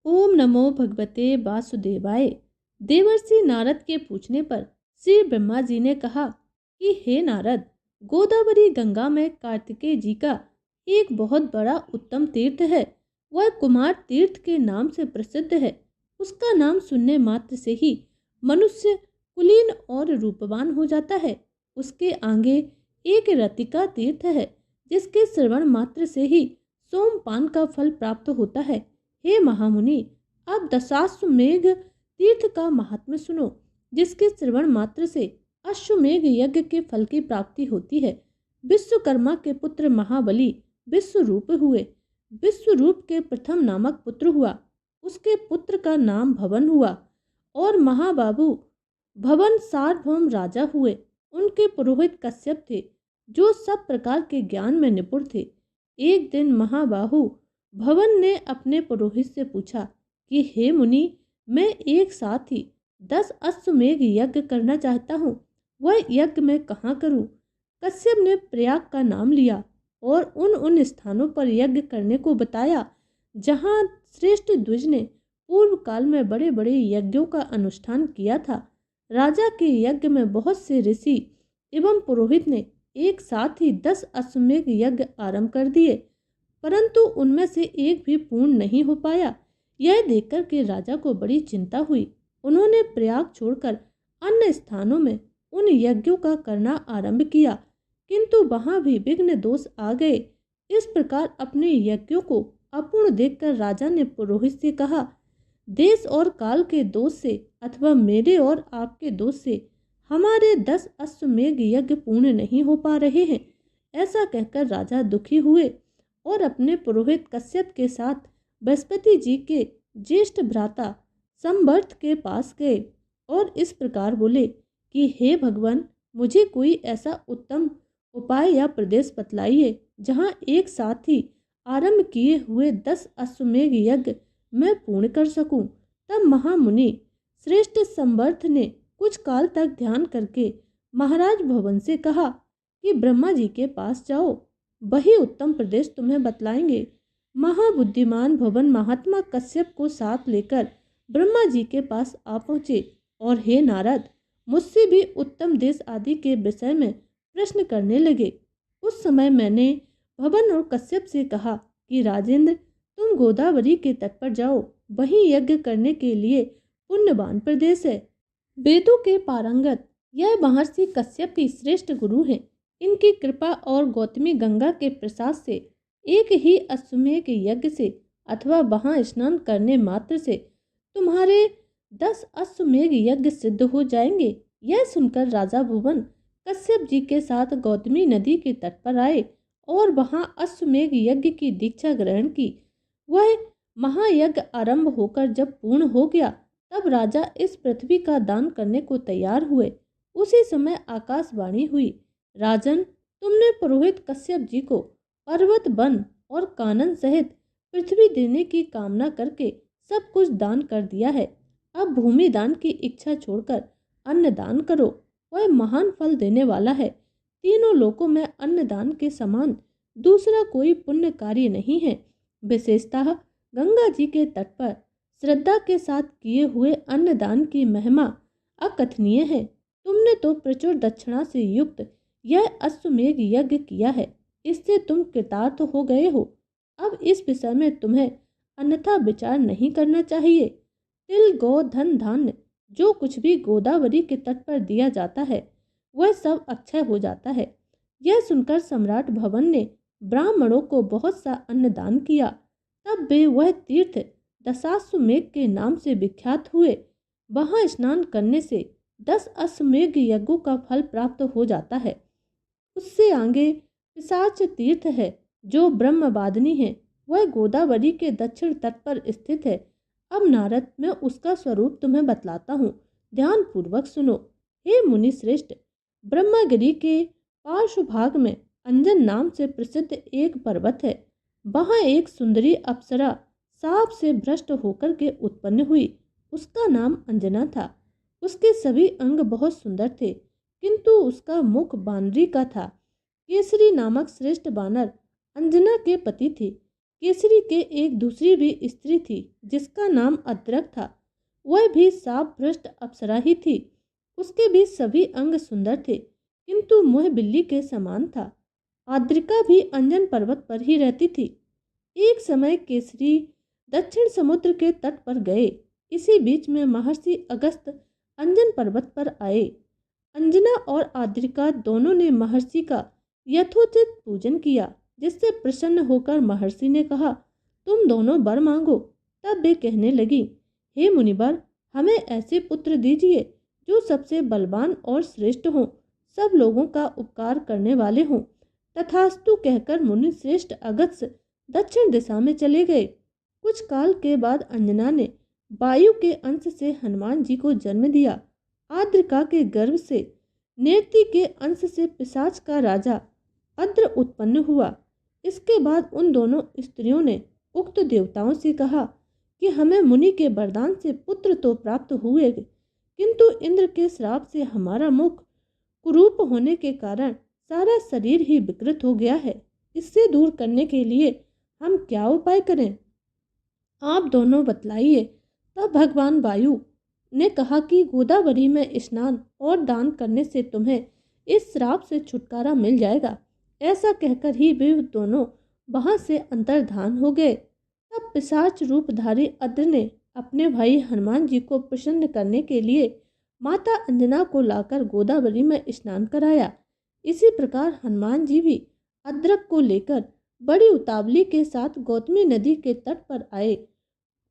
ओम नमो भगवते वासुदेवाय। देवर्षि नारद के पूछने पर श्री ब्रह्मा जी ने कहा कि हे नारद, गोदावरी गंगा में कार्तिकेय जी का एक बहुत बड़ा उत्तम तीर्थ है। वह कुमार तीर्थ के नाम से प्रसिद्ध है। उसका नाम सुनने मात्र से ही मनुष्य कुलीन और रूपवान हो जाता है। उसके आगे एक रतिका तीर्थ है, जिसके श्रवण मात्र से ही सोमपान का फल प्राप्त होता है। हे महामुनि, आप दशाश्वमेध तीर्थ का महात्म्य सुनो, जिसके श्रवण मात्र से अश्वमेध यज्ञ के फल की प्राप्ति होती है। विश्वकर्मा के पुत्र महाबली विश्वरूप हुए। विश्वरूप के प्रथम नामक पुत्र हुआ। उसके पुत्र का नाम भवन हुआ और महाबाबू भवन सार्वभौम राजा हुए। उनके पुरोहित कश्यप थे, जो सब प्रकार के ज्ञान में निपुण थे। एक दिन महाबाहु भवन ने अपने पुरोहित से पूछा कि हे मुनि, मैं एक साथ ही 10 अश्वमेध यज्ञ करना चाहता हूँ। वह यज्ञ मैं कहाँ करूँ? कश्यप ने प्रयाग का नाम लिया और उन स्थानों पर यज्ञ करने को बताया, जहाँ श्रेष्ठ द्विज ने पूर्व काल में बड़े बड़े यज्ञों का अनुष्ठान किया था। राजा के यज्ञ में बहुत से ऋषि एवं पुरोहित ने एक साथ ही 10 अश्वमेध यज्ञ आरंभ कर दिए, परंतु उनमें से एक भी पूर्ण नहीं हो पाया। यह देखकर के राजा को बड़ी चिंता हुई। उन्होंने प्रयाग छोड़कर अन्य स्थानों में उन यज्ञों का करना आरंभ किया, किंतु वहां भी विघ्न दोष आ गए। इस प्रकार अपने यज्ञों को अपूर्ण देखकर राजा ने पुरोहित से कहा, देश और काल के दोष से अथवा मेरे और आपके दोष से हमारे 10 अश्वमेध यज्ञ पूर्ण नहीं हो पा रहे हैं। ऐसा कहकर राजा दुखी हुए और अपने पुरोहित कश्यप के साथ बृहस्पति जी के ज्येष्ठ भ्राता संवर्त के पास गए और इस प्रकार बोले कि हे भगवान, मुझे कोई ऐसा उत्तम उपाय या प्रदेश बतलाइए, जहाँ एक साथ ही आरंभ किए हुए 10 अश्वमेध यज्ञ मैं पूर्ण कर सकूं। तब महामुनि श्रेष्ठ संवर्त ने कुछ काल तक ध्यान करके महाराज भवन से कहा कि ब्रह्मा जी के पास जाओ, वही उत्तम प्रदेश तुम्हें बतलाएंगे। महाबुद्धिमान भवन महात्मा कश्यप को साथ लेकर ब्रह्मा जी के पास आ पहुँचे और हे नारद, मुझसे भी उत्तम देश आदि के विषय में प्रश्न करने लगे। उस समय मैंने भवन और कश्यप से कहा कि राजेंद्र, तुम गोदावरी के तट पर जाओ, वहीं यज्ञ करने के लिए पुण्यवान प्रदेश है। वेदों के पारंगत यह महर्षि कश्यप ही श्रेष्ठ गुरु हैं। इनकी कृपा और गौतमी गंगा के प्रसाद से एक ही अश्वमेध यज्ञ से अथवा वहां स्नान करने मात्र से तुम्हारे 10 अश्वमेध यज्ञ सिद्ध हो जाएंगे। यह सुनकर राजा भुवन कश्यप जी के साथ गौतमी नदी के तट पर आए और वहां अश्वमेध यज्ञ की दीक्षा ग्रहण की। वह महायज्ञ आरंभ होकर जब पूर्ण हो गया, तब राजा इस पृथ्वी का दान करने को तैयार हुए। उसी समय आकाशवाणी हुई, राजन, तुमने पुरोहित कश्यप जी को पर्वत, वन और कानन सहित पृथ्वी देने की कामना करके सब कुछ दान कर दिया है। अब भूमि दान की इच्छा छोड़कर अन्न दान करो, वह महान फल देने वाला है। तीनों लोकों में अन्न दान के समान दूसरा कोई पुण्य कार्य नहीं है। विशेषतः गंगा जी के तट पर श्रद्धा के साथ किए हुए अन्न दान की महिमा अकथनीय है। तुमने तो प्रचुर दक्षिणा से युक्त यह अश्वमेध यज्ञ किया है, इससे तुम कृतार्थ हो गए हो। अब इस विषय में तुम्हें अन्यथा विचार नहीं करना चाहिए। तिल, गौ, धन, धान्य जो कुछ भी गोदावरी के तट पर दिया जाता है, वह सब अक्षय हो जाता है। यह सुनकर सम्राट भवन ने ब्राह्मणों को बहुत सा अन्न दान किया। तब वे वह तीर्थ दशाश्वमेध के नाम से विख्यात हुए। वहां स्नान करने से 10 अश्वमेध यज्ञों का फल प्राप्त हो जाता है। उससे आगे पिशाच तीर्थ है, जो ब्रह्मवादिनी है। वह गोदावरी के दक्षिण तट पर स्थित है। अब नारद, मैं उसका स्वरूप तुम्हें बतलाता हूँ, ध्यान पूर्वक सुनो। हे मुनि श्रेष्ठ, ब्रह्मगिरि के पार्श्व भाग में अंजन नाम से प्रसिद्ध एक पर्वत है। वहाँ एक सुंदरी अप्सरा सांप से भ्रष्ट होकर के उत्पन्न हुई। उसका नाम अंजना था। उसके सभी अंग बहुत सुंदर थे, किंतु उसका मुख बानरी का था। केसरी नामक श्रेष्ठ बानर अंजना के पति थे। केसरी के एक दूसरी भी स्त्री थी जिसका नाम अद्रक था। वह भी साफ भ्रष्ट अप्सरा ही थी। उसके भी सभी अंग सुंदर थे, किंतु मुँह बिल्ली के समान था। आद्रिका भी अंजन पर्वत पर ही रहती थी। एक समय केसरी दक्षिण समुद्र के तट पर गए। इसी बीच में महर्षि अगस्त अंजन पर्वत पर आए। अंजना और आद्रिका दोनों ने महर्षि का यथोचित पूजन किया, जिससे प्रसन्न होकर महर्षि ने कहा, तुम दोनों वर मांगो। तब वे कहने लगी, हे मुनिवर, हमें ऐसे पुत्र दीजिए जो सबसे बलवान और श्रेष्ठ हों, सब लोगों का उपकार करने वाले हों। तथास्तु कहकर मुनि श्रेष्ठ अगस्त दक्षिण दिशा में चले गए। कुछ काल के बाद अंजना ने वायु के अंश से हनुमान जी को जन्म दिया। आद्रिका के गर्भ से नेति के अंश से पिशाच का राजा अद्र उत्पन्न हुआ। इसके बाद उन दोनों स्त्रियों ने उक्त देवताओं से कहा कि हमें मुनि के वरदान से पुत्र तो प्राप्त हुए, किंतु इंद्र के श्राप से हमारा मुख कुरूप होने के कारण सारा शरीर ही विकृत हो गया है। इससे दूर करने के लिए हम क्या उपाय करें, आप दोनों बतलाइए। तब भगवान वायु ने कहा कि गोदावरी में स्नान और दान करने से तुम्हें इस श्राप से छुटकारा मिल जाएगा। ऐसा कहकर ही वे दोनों वहां से अंतर्धान हो गए। तब पिशाच रूपधारी अद्र ने अपने भाई हनुमान जी को प्रसन्न करने के लिए माता अंजना को लाकर गोदावरी में स्नान कराया। इसी प्रकार हनुमान जी भी अद्रक को लेकर बड़ी उतावली के साथ गौतमी नदी के तट पर आए।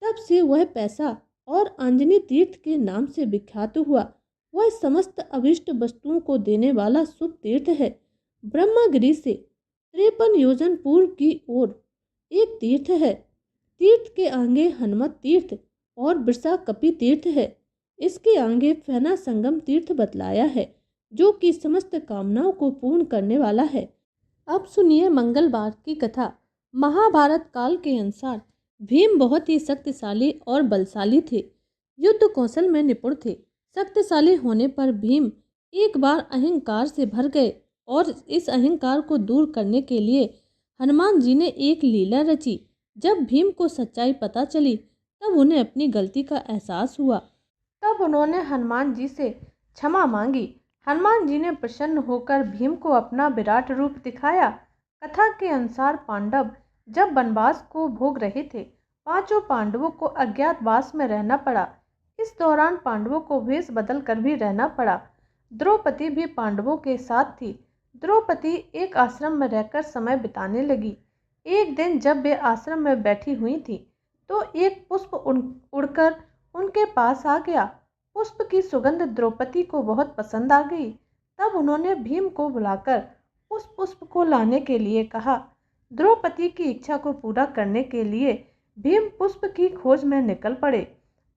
तब से वह पैसा और आंजनी तीर्थ के नाम से विख्यात हुआ। वह समस्त अभिष्ट वस्तुओं को देने वाला शुभ तीर्थ है। ब्रह्मगिरी से 53 योजन पूर्व की ओर एक तीर्थ है। तीर्थ के आगे हनुमत तीर्थ और बिरसा कपि तीर्थ है। इसके आगे फैना संगम तीर्थ बतलाया है, जो कि समस्त कामनाओं को पूर्ण करने वाला है। अब सुनिए मंगलवार की कथा। महाभारत काल के अनुसार भीम बहुत ही शक्तिशाली और बलशाली थे। युद्ध कौशल में निपुण थे। शक्तिशाली होने पर भीम एक बार अहंकार से भर गए और इस अहंकार को दूर करने के लिए हनुमान जी ने एक लीला रची। जब भीम को सच्चाई पता चली तब उन्हें अपनी गलती का एहसास हुआ। तब उन्होंने हनुमान जी से क्षमा मांगी। हनुमान जी ने प्रसन्न होकर भीम को अपना विराट रूप दिखाया। कथा के अनुसार पांडव जब वनवास को भोग रहे थे, पांचों पांडवों को अज्ञातवास में रहना पड़ा। इस दौरान पांडवों को वेश बदल कर भी रहना पड़ा। द्रौपदी भी पांडवों के साथ थी। द्रौपदी एक आश्रम में रहकर समय बिताने लगी। एक दिन जब वे आश्रम में बैठी हुई थी तो एक पुष्प उड़कर उनके पास आ गया। पुष्प की सुगंध द्रौपदी को बहुत पसंद आ गई। तब उन्होंने भीम को बुलाकर उस पुष्प को लाने के लिए कहा। द्रौपदी की इच्छा को पूरा करने के लिए भीम पुष्प की खोज में निकल पड़े।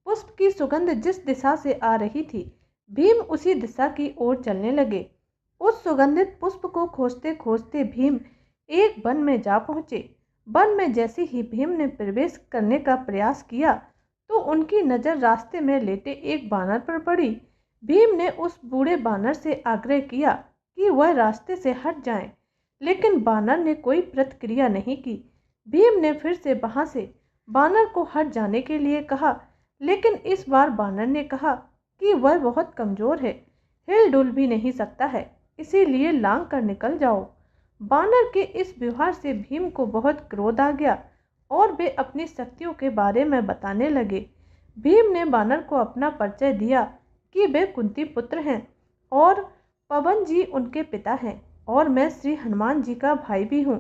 पुष्प की सुगंध जिस दिशा से आ रही थी, भीम उसी दिशा की ओर चलने लगे। उस सुगंधित पुष्प को खोजते खोजते भीम एक वन में जा पहुँचे। वन में जैसे ही भीम ने प्रवेश करने का प्रयास किया तो उनकी नज़र रास्ते में लेटे एक बानर पर पड़ी। भीम ने उस बूढ़े बानर से आग्रह किया कि वह रास्ते से हट जाएं, लेकिन बानर ने कोई प्रतिक्रिया नहीं की। भीम ने फिर से वहां से बानर को हट जाने के लिए कहा, लेकिन इस बार बानर ने कहा कि वह बहुत कमज़ोर है, हिल डुल भी नहीं सकता है, इसीलिए लांग कर निकल जाओ। बानर के इस व्यवहार से भीम को बहुत क्रोध आ गया और वे अपनी शक्तियों के बारे में बताने लगे। भीम ने बानर को अपना परिचय दिया कि वे कुंती पुत्र हैं और पवन जी उनके पिता हैं और मैं श्री हनुमान जी का भाई भी हूँ।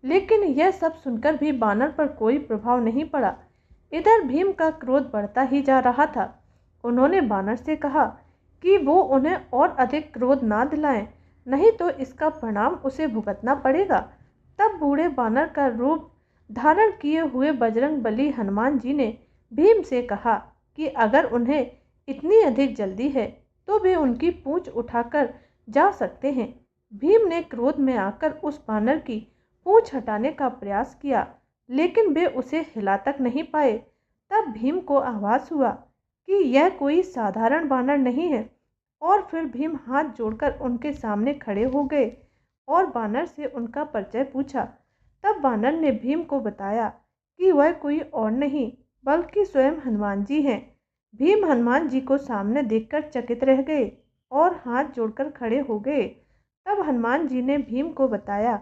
लेकिन यह सब सुनकर भी बानर पर कोई प्रभाव नहीं पड़ा। इधर भीम का क्रोध बढ़ता ही जा रहा था। उन्होंने बानर से कहा कि वो उन्हें और अधिक क्रोध ना दिलाएं, नहीं तो इसका परिणाम उसे भुगतना पड़ेगा। तब बूढ़े बानर का रूप धारण किए हुए बजरंग बली हनुमान जी ने भीम से कहा कि अगर उन्हें इतनी अधिक जल्दी है तो वे उनकी पूंछ उठाकर जा सकते हैं। भीम ने क्रोध में आकर उस बानर की पूंछ हटाने का प्रयास किया, लेकिन वे उसे हिला तक नहीं पाए। तब भीम को आभास हुआ कि यह कोई साधारण बानर नहीं है और फिर भीम हाथ जोड़कर उनके सामने खड़े हो गए और बानर से उनका परिचय पूछा। तब वानर ने भीम को बताया कि वह कोई और नहीं बल्कि स्वयं हनुमान जी हैं। भीम हनुमान जी को सामने देखकर चकित रह गए और हाथ जोड़कर खड़े हो गए। तब हनुमान जी ने भीम को बताया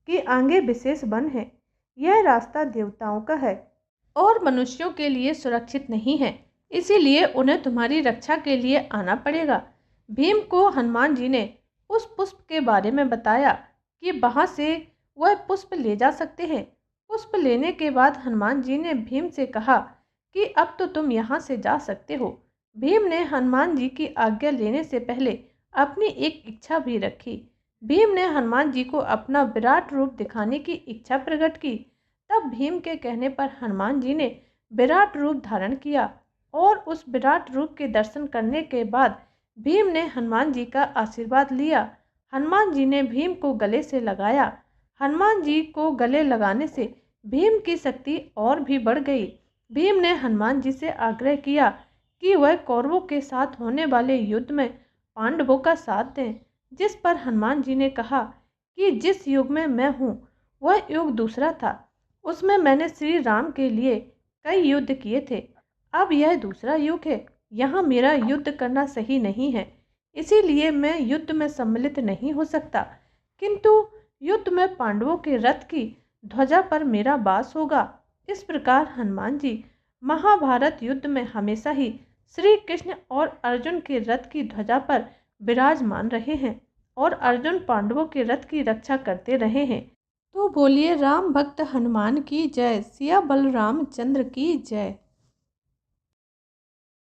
कि आगे विशेष वन है, यह रास्ता देवताओं का है और मनुष्यों के लिए सुरक्षित नहीं है, इसीलिए उन्हें तुम्हारी रक्षा के लिए आना पड़ेगा। भीम को हनुमान जी ने उस पुष्प के बारे में बताया कि वहाँ से वह पुष्प ले जा सकते हैं। पुष्प लेने के बाद हनुमान जी ने भीम से कहा कि अब तो तुम यहाँ से जा सकते हो। भीम ने हनुमान जी की आज्ञा लेने से पहले अपनी एक इच्छा भी रखी। भीम ने हनुमान जी को अपना विराट रूप दिखाने की इच्छा प्रकट की। तब भीम के कहने पर हनुमान जी ने विराट रूप धारण किया और उस विराट रूप के दर्शन करने के बाद भीम ने हनुमान जी का आशीर्वाद लिया। हनुमान जी ने भीम को गले से लगाया। हनुमान जी को गले लगाने से भीम की शक्ति और भी बढ़ गई। भीम ने हनुमान जी से आग्रह किया कि वह कौरवों के साथ होने वाले युद्ध में पांडवों का साथ दें, जिस पर हनुमान जी ने कहा कि जिस युग में मैं हूँ वह युग दूसरा था, उसमें मैंने श्री राम के लिए कई युद्ध किए थे। अब यह दूसरा युग है, यहाँ मेरा युद्ध करना सही नहीं है, इसीलिए मैं युद्ध में सम्मिलित नहीं हो सकता, किंतु युद्ध में पांडवों के रथ की ध्वजा पर मेरा वास होगा। इस प्रकार हनुमान जी महाभारत युद्ध में हमेशा ही श्री कृष्ण और अर्जुन के रथ की ध्वजा पर विराजमान रहे हैं और अर्जुन पांडवों के रथ की रक्षा करते रहे हैं। तो बोलिए राम भक्त हनुमान की जय, सिया बलराम चंद्र की जय।